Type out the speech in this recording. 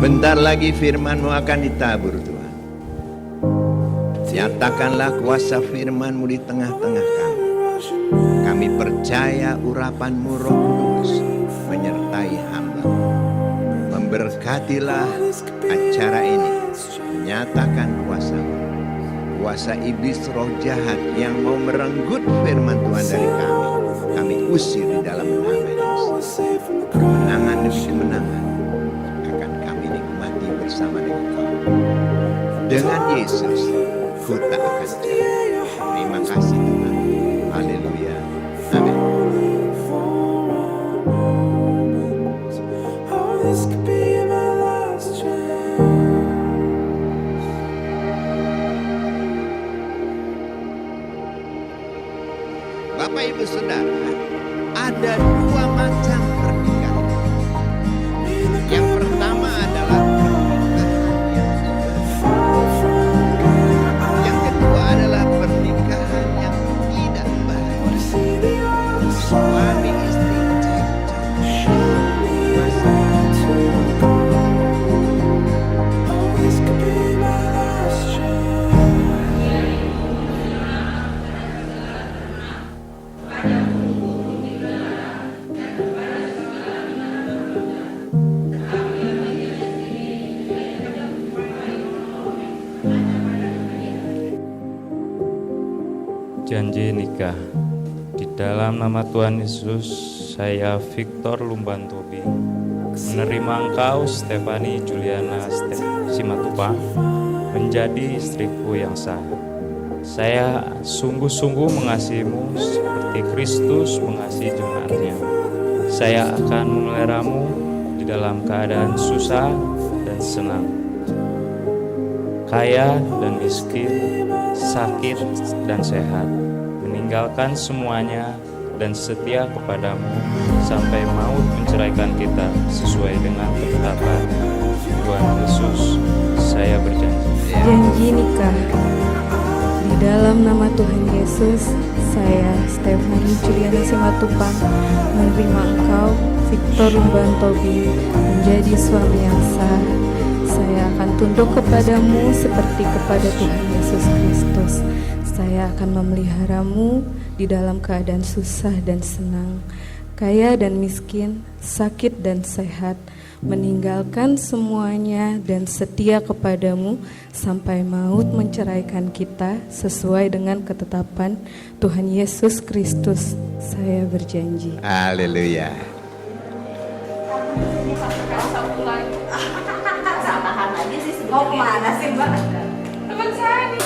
Sebentar lagi firman-Mu akan ditabur Tuhan. Nyatakanlah kuasa firman-Mu di tengah-tengah kami. Kami percaya urapan-Mu Roh Kudus menyertai hamba. Memberkatilah acara ini. Nyatakan kuasa-Mu. Kuasa iblis roh jahat yang mau merenggut firman Tuhan dari kami. Kami usir di dalam nama Yesus. Kemenangan demi kemenangan akan kami nikmati bersama dengan Kau. Dengan Yesus, ku tak akan jatuh. Terima kasih Tuhan. Haleluya. Amin. Bapak Ibu Saudara, ada dua macam pernikahan. Yang pertama adalah pernikahan yang baik. Yang kedua adalah pernikahan yang tidak baik. Suami istri Janji nikah. Di dalam nama Tuhan Yesus, saya Victor Lumbantobi menerima engkau Stefani Juliana Simatupang menjadi istriku yang sah. Saya sungguh-sungguh mengasihimu seperti Kristus mengasihi jemaatnya. Saya akan memeliharamu di dalam keadaan susah dan senang, kaya dan miskin, sakit dan sehat, meninggalkan semuanya dan setia kepadamu sampai maut menceraikan kita sesuai dengan ketetapan Tuhan Yesus. Saya berjanji. Janji nikah. Di dalam nama Tuhan Yesus, saya Stefani Juliana Simatupang menerima engkau Victor Lumbantobi menjadi suami yang sah. Saya akan tunduk kepadamu seperti kepada Tuhan Yesus Kristus. Saya akan memeliharamu di dalam keadaan susah dan senang, kaya dan miskin, sakit dan sehat, meninggalkan semuanya dan setia kepadamu sampai maut menceraikan kita sesuai dengan ketetapan Tuhan Yesus Kristus. Saya berjanji. Haleluya. Mau kemana sih Mbak? Teman saya nih.